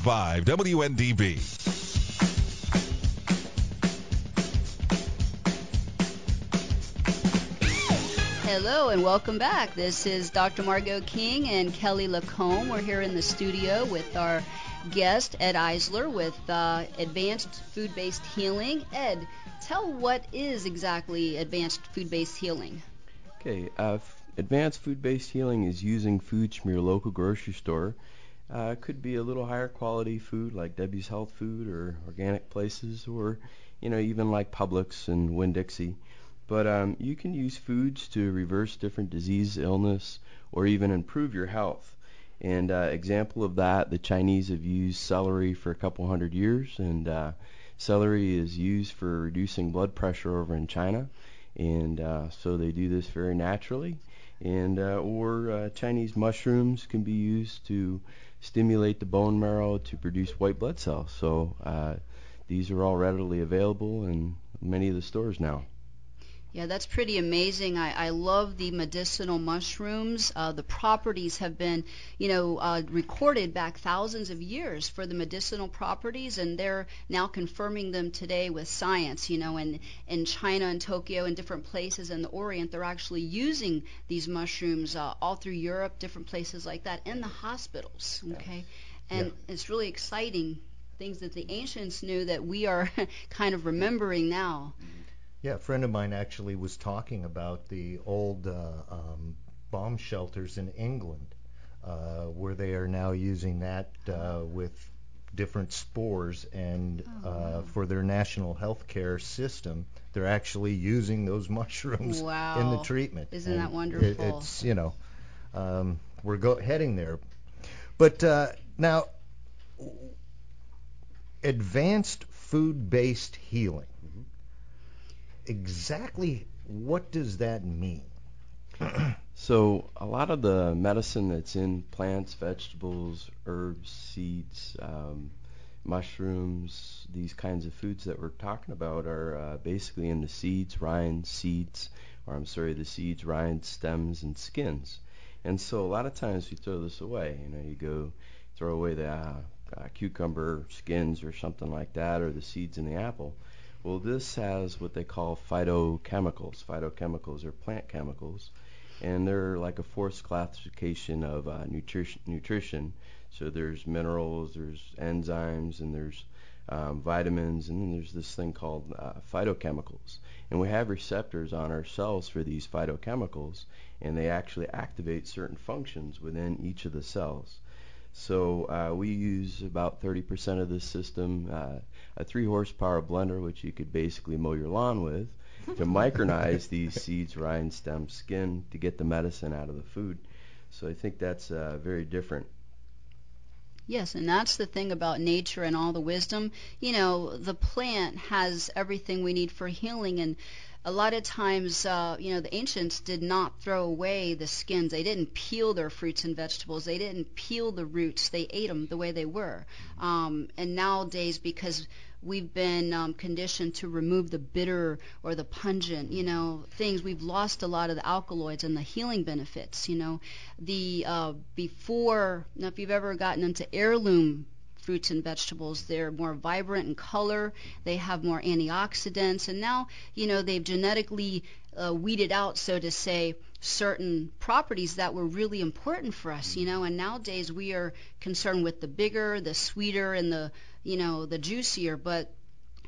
98.5 WNDB. Hello and welcome back. This is Dr. Margot King and Kelly Lacombe. We're here in the studio with our guest, Ed Eisler, with Advanced Food-Based Healing. Ed, tell what is exactly Advanced Food-Based Healing? Okay, Advanced Food-Based Healing is using foods from your local grocery store. It could be a little higher quality food like Debbie's Health Food or organic places, or even like Publix and Winn-Dixie. But you can use foods to reverse different disease, illness, or even improve your health. And example of that, the Chinese have used celery for a couple hundred years, and celery is used for reducing blood pressure over in China. And so they do this very naturally. And or Chinese mushrooms can be used to stimulate the bone marrow to produce white blood cells. So these are all readily available in many of the stores now. Yeah, that's pretty amazing. I love the medicinal mushrooms. The properties have been, recorded back thousands of years for the medicinal properties, and they're now confirming them today with science. And in China and Tokyo and different places in the Orient, they're actually using these mushrooms all through Europe, different places like that, in the hospitals. Okay, and it's really exciting things that the ancients knew that we are kind of remembering now. Yeah, a friend of mine actually was talking about the old bomb shelters in England, where they are now using that with different spores, and for their national health care system, they're actually using those mushrooms in the treatment. Isn't that wonderful? It's, we're heading there. But now, advanced food-based healing. Exactly what does that mean? So a lot of the medicine that's in plants, vegetables, herbs, seeds, mushrooms, these kinds of foods that we're talking about are basically in the seeds, rinds, the seeds, rinds, stems, and skins. And so a lot of times we throw this away. You go throw away the cucumber skins or something like that, or the seeds in the apple. Well, this has what they call phytochemicals. Phytochemicals are plant chemicals, and they're like a fourth classification of nutrition. So there's minerals, there's enzymes, and there's vitamins, and then there's this thing called phytochemicals. And we have receptors on our cells for these phytochemicals, and they actually activate certain functions within each of the cells. So we use about 30% of this system, a 3-horsepower blender, which you could basically mow your lawn with, to micronize these seeds, rinds, stems, skin to get the medicine out of the food. So I think that's very different. Yes, and that's the thing about nature and all the wisdom. The plant has everything we need for healing, and a lot of times, the ancients did not throw away the skins. They didn't peel their fruits and vegetables. They didn't peel the roots. They ate them the way they were. And nowadays, because we've been conditioned to remove the bitter or the pungent, things, we've lost a lot of the alkaloids and the healing benefits. Before, now if you've ever gotten into heirloom fruits and vegetables, they're more vibrant in color, they have more antioxidants, and now they've genetically weeded out, so to say, certain properties that were really important for us, and nowadays we are concerned with the bigger, the sweeter, and the juicier, but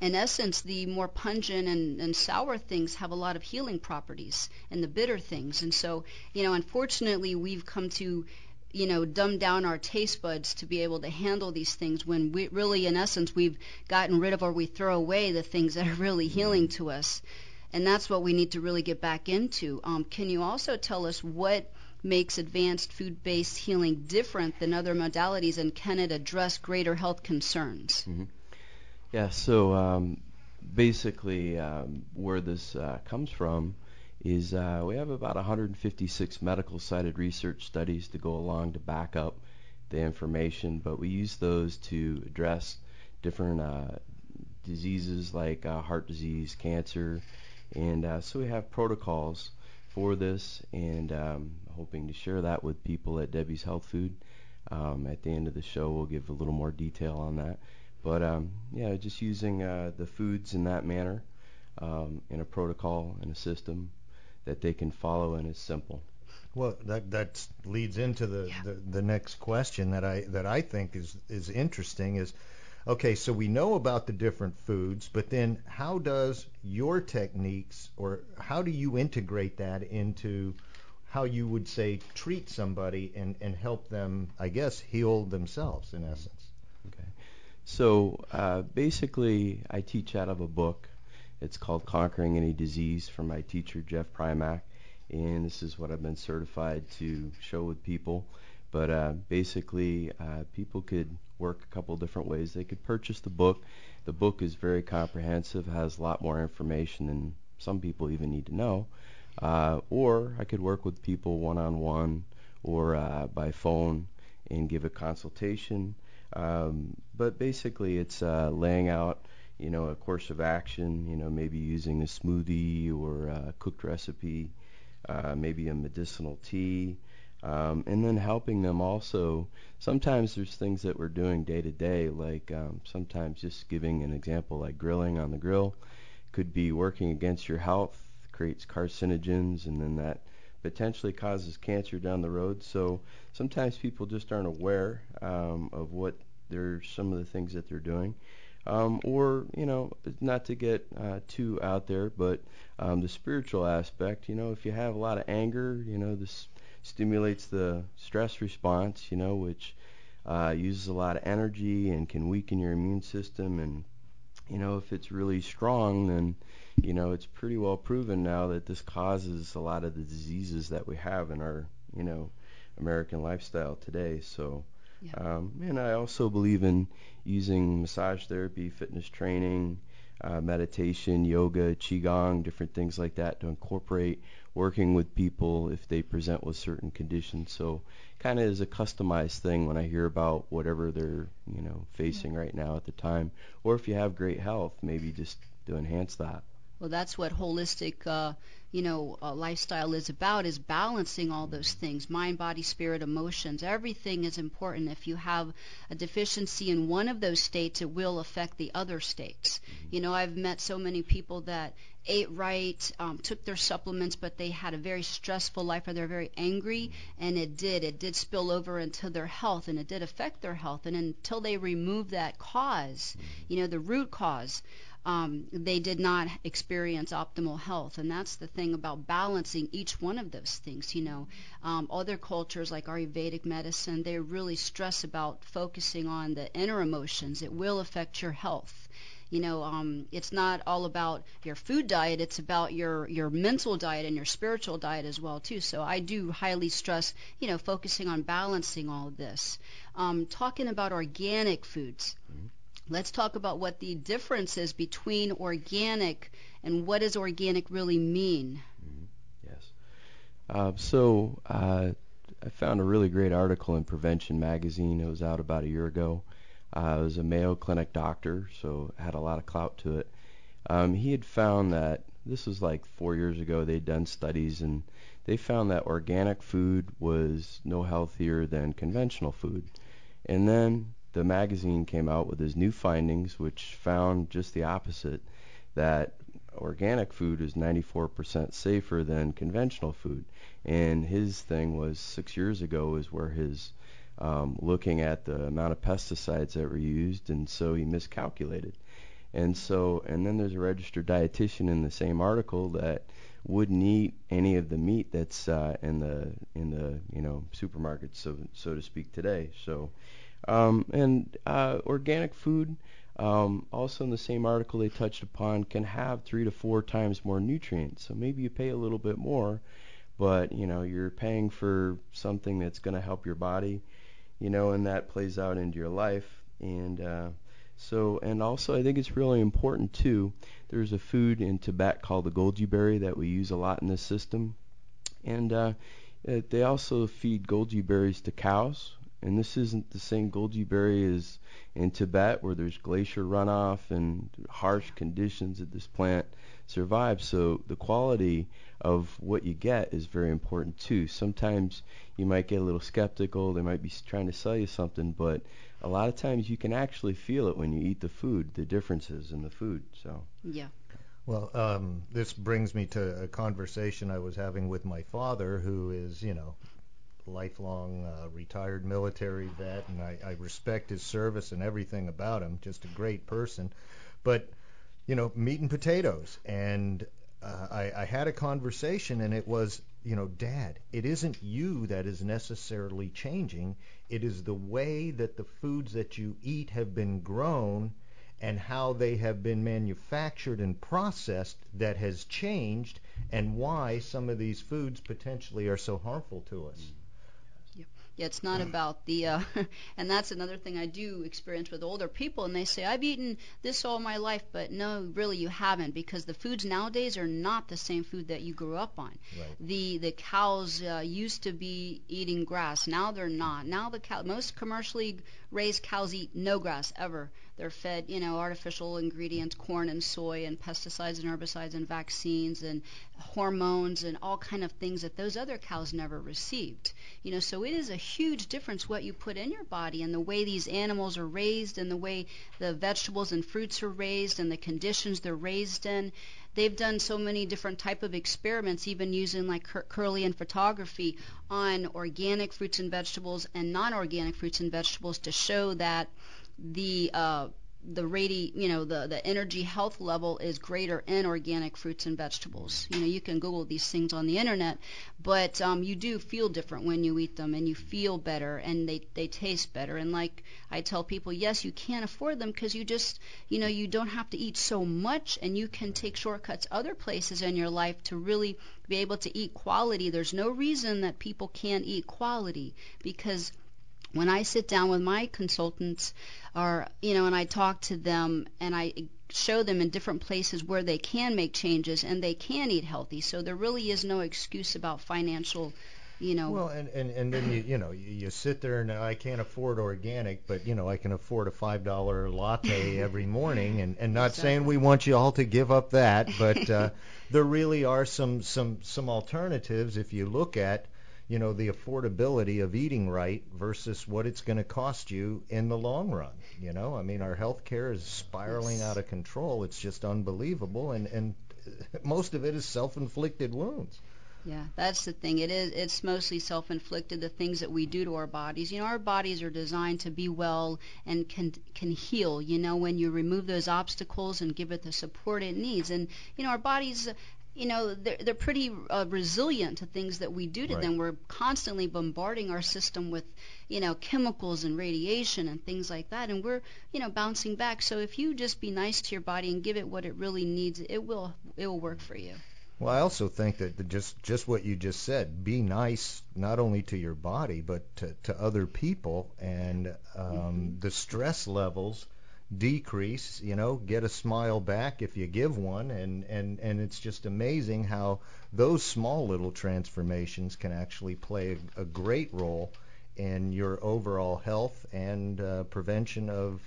in essence the more pungent and sour things have a lot of healing properties, and the bitter things. And so unfortunately we've come to dumb down our taste buds to be able to handle these things, when we really, in essence, we've gotten rid of, or we throw away, the things that are really healing to us. And that's what we need to really get back into. Can you also tell us what makes advanced food-based healing different than other modalities, and can it address greater health concerns? Mm-hmm. Yeah, so basically where this comes from is we have about 156 medical cited research studies to go along to back up the information, but we use those to address different diseases like heart disease, cancer, and so we have protocols for this, and hoping to share that with people at Debbie's Health Food. At the end of the show, we'll give a little more detail on that. But yeah, just using the foods in that manner, in a protocol and a system that they can follow, and it's simple. Well, that leads into the next question that I think is interesting is, okay, so we know about the different foods, but then how does your techniques, or how do you integrate that into how you would say treat somebody and help them, I guess, heal themselves in essence? Okay. So basically, I teach out of a book. It's called Conquering Any Disease from my teacher, Jeff Primack. And this is what I've been certified to show with people. But basically, people could work a couple different ways. They could purchase the book. The book is very comprehensive, has a lot more information than some people even need to know. Or I could work with people one-on-one or by phone and give a consultation. But basically, it's laying out, a course of action, maybe using a smoothie or a cooked recipe, maybe a medicinal tea, and then helping them also. Sometimes there's things that we're doing day to day, like sometimes just giving an example, like grilling on the grill could be working against your health, creates carcinogens, and then that potentially causes cancer down the road. So sometimes people just aren't aware of what some of the things that they're doing. Or, not to get too out there, but the spiritual aspect, if you have a lot of anger, this stimulates the stress response, which uses a lot of energy and can weaken your immune system. And, if it's really strong, then, it's pretty well proven now that this causes a lot of the diseases that we have in our, American lifestyle today. So, and I also believe in using massage therapy, fitness training, meditation, yoga, qigong, different things like that to incorporate working with people if they present with certain conditions. So kind of is a customized thing when I hear about whatever they're, facing right now at the time. Or if you have great health, maybe just to enhance that. Well, that's what holistic, lifestyle is about, is balancing all those things, mind, body, spirit, emotions. Everything is important. If you have a deficiency in one of those states, it will affect the other states. I've met so many people that ate right, took their supplements, but they had a very stressful life, or they're very angry, and it did spill over into their health, and it did affect their health. And until they remove that cause, the root cause, they did not experience optimal health. And that's the thing about balancing each one of those things. Other cultures like Ayurvedic medicine, they really stress about focusing on the inner emotions. It will affect your health. It's not all about your food diet, it's about your mental diet and your spiritual diet as well too. So I do highly stress, focusing on balancing all of this. Talking about organic foods. Let's talk about what the difference is between organic and what does organic really mean. Yes. So I found a really great article in Prevention Magazine. It was out about a year ago. It was a Mayo Clinic doctor, so it had a lot of clout to it. He had found that, this was like 4 years ago, they'd done studies, and they found that organic food was no healthier than conventional food. And then the magazine came out with his new findings, which found just the opposite, that organic food is 94% safer than conventional food. And his thing was 6 years ago is where his looking at the amount of pesticides that were used, and so he miscalculated. And then there's a registered dietitian in the same article that wouldn't eat any of the meat that's in the supermarkets, so to speak, today. So organic food, also in the same article they touched upon, can have 3 to 4 times more nutrients. So maybe you pay a little bit more, but you're paying for something that's going to help your body, and that plays out into your life. And also I think it's really important too. There's a food in Tibet called the goji berry that we use a lot in this system, and they also feed goji berries to cows. And this isn't the same goji berry as in Tibet, where there's glacier runoff and harsh conditions that this plant survive. So the quality of what you get is very important too. Sometimes you might get a little skeptical. They might be trying to sell you something, but a lot of times you can actually feel it when you eat the food, the differences in the food. So Yeah. Well, this brings me to a conversation I was having with my father, who is, lifelong retired military vet, and I respect his service and everything about him. Just a great person. But, meat and potatoes. And I had a conversation, and it was, Dad, it isn't you that is necessarily changing. It is the way that the foods that you eat have been grown and how they have been manufactured and processed that has changed, and why some of these foods potentially are so harmful to us. Yeah, it's not about the, and that's another thing I do experience with older people, and they say, I've eaten this all my life, but no, really you haven't, because the foods nowadays are not the same food that you grew up on. Right. The cows used to be eating grass. Now they're not. Now most commercially raised cows eat no grass ever. They're fed, artificial ingredients, corn and soy and pesticides and herbicides and vaccines and hormones and all kind of things that those other cows never received. So it is a huge difference what you put in your body and the way these animals are raised and the way the vegetables and fruits are raised and the conditions they're raised in. They've done so many different type of experiments, even using like Kirlian photography on organic fruits and vegetables and non-organic fruits and vegetables to show that the the energy health level is greater in organic fruits and vegetables. You can Google these things on the internet, but you do feel different when you eat them, and you feel better, and they taste better. And like I tell people, yes, you can't afford them because you just, you don't have to eat so much, and you can take shortcuts other places in your life to really be able to eat quality. There's no reason that people can't eat quality, because when I sit down with my consultants, and I talk to them and I show them in different places where they can make changes and they can eat healthy. So there really is no excuse about financial, Well, and then you sit there and I can't afford organic, but I can afford a $5 latte every morning, and not Exactly. saying we want you all to give up that, but there really are some alternatives if you look at the affordability of eating right versus what it's going to cost you in the long run. I mean, our healthcare is spiraling Yes. out of control. It's just unbelievable, and most of it is self-inflicted wounds. Yeah, that's the thing. It's mostly self-inflicted, the things that we do to our bodies. Our bodies are designed to be well and can heal, when you remove those obstacles and give it the support it needs. And, our bodies, they're pretty resilient to things that we do to Right. them. We're constantly bombarding our system with, chemicals and radiation and things like that, and we're, bouncing back. So if you just be nice to your body and give it what it really needs, it will work for you. Well, I also think that just what you just said, be nice not only to your body but to other people, and the stress levels decrease. Get a smile back if you give one, and it's just amazing how those small little transformations can actually play a great role in your overall health and prevention of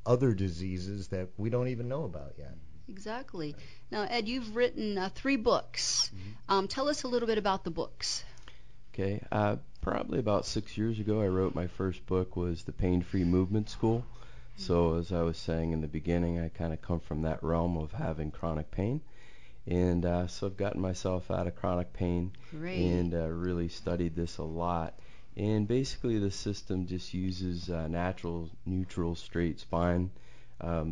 other diseases that we don't even know about yet. Exactly. Now, Ed, you've written 3 books. Tell us a little bit about the books. Okay, probably about 6 years ago, I wrote my first book, was The Pain-Free Movement School. So as I was saying in the beginning, I kind of come from that realm of having chronic pain. And so I've gotten myself out of chronic pain. Great. And really studied this a lot. And basically the system just uses natural, neutral, straight spine.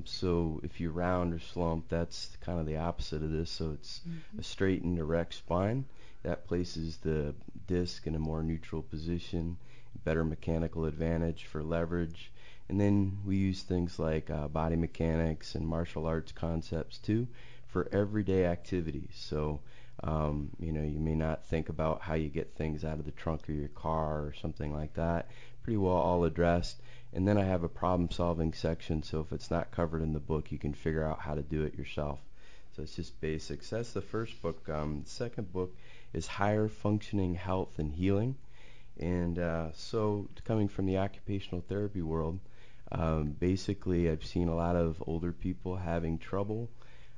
So if you're round or slumped, that's kind of the opposite of this. So it's a straight and direct spine that places the disc in a more neutral position, better mechanical advantage for leverage. And then we use things like body mechanics and martial arts concepts too for everyday activities. So you may not think about how you get things out of the trunk of your car or something like that. Pretty well all addressed. And then I have a problem-solving section, so if it's not covered in the book, you can figure out how to do it yourself. So it's just basics. That's the first book. The second book is Higher Functioning Health and Healing. And so coming from the occupational therapy world, basically I've seen a lot of older people having trouble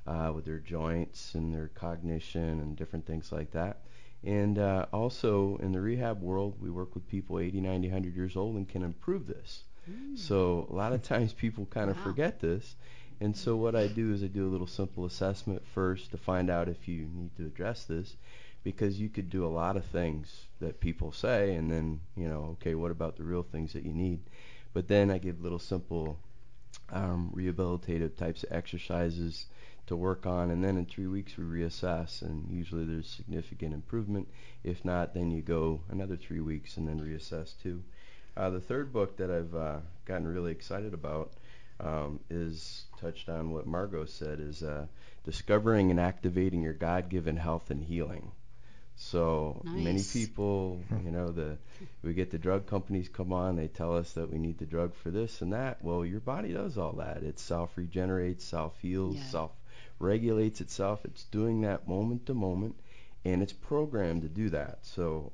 with their joints and their cognition and different things like that. And also in the rehab world, we work with people 80, 90, 100 years old and can improve this. So a lot of times people kind of forget this. And so what I do is I do a little simple assessment first to find out if you need to address this, because you could do a lot of things that people say, and then, okay, what about the real things that you need? But then I give little simple rehabilitative types of exercises to work on, and then in 3 weeks we reassess, and usually there's significant improvement. If not, then you go another 3 weeks and then reassess too. The third book that I've gotten really excited about is touched on what Margot said, is discovering and activating your God-given health and healing. So many people, we get the drug companies come on, they tell us that we need the drug for this and that. Well, your body does all that. It self-regenerates, self-heals, self-regulates itself. It's doing that moment to moment, and it's programmed to do that. So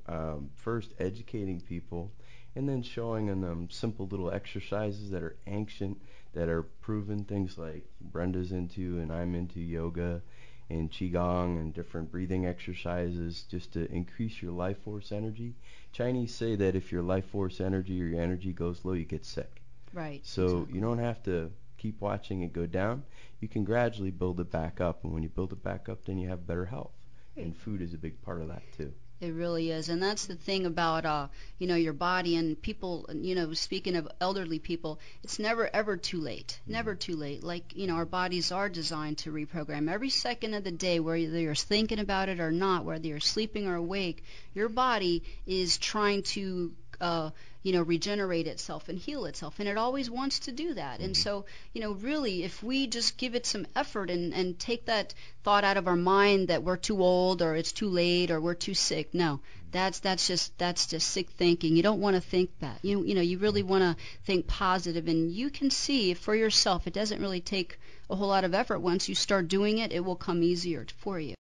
first educating people, and then showing them simple little exercises that are ancient, that are proven, things like Brenda's into and I'm into yoga and qigong and different breathing exercises, just to increase your life force energy. Chinese say that if your life force energy or your energy goes low, you get sick. Right. So exactly. You don't have to keep watching it go down. You can gradually build it back up, and when you build it back up, then you have better health. Right. And food is a big part of that too. It really is, and that's the thing about your body and people. Speaking of elderly people, it's never ever too late. Never too late. Like our bodies are designed to reprogram every second of the day, whether you're thinking about it or not, whether you're sleeping or awake. Your body is trying to regenerate itself and heal itself, and it always wants to do that. And so, really, if we just give it some effort and take that thought out of our mind that we're too old or it's too late or we're too sick, no, that's just sick thinking. You don't want to think that. You really want to think positive, and you can see for yourself. It doesn't really take a whole lot of effort. Once you start doing it, it will come easier for you.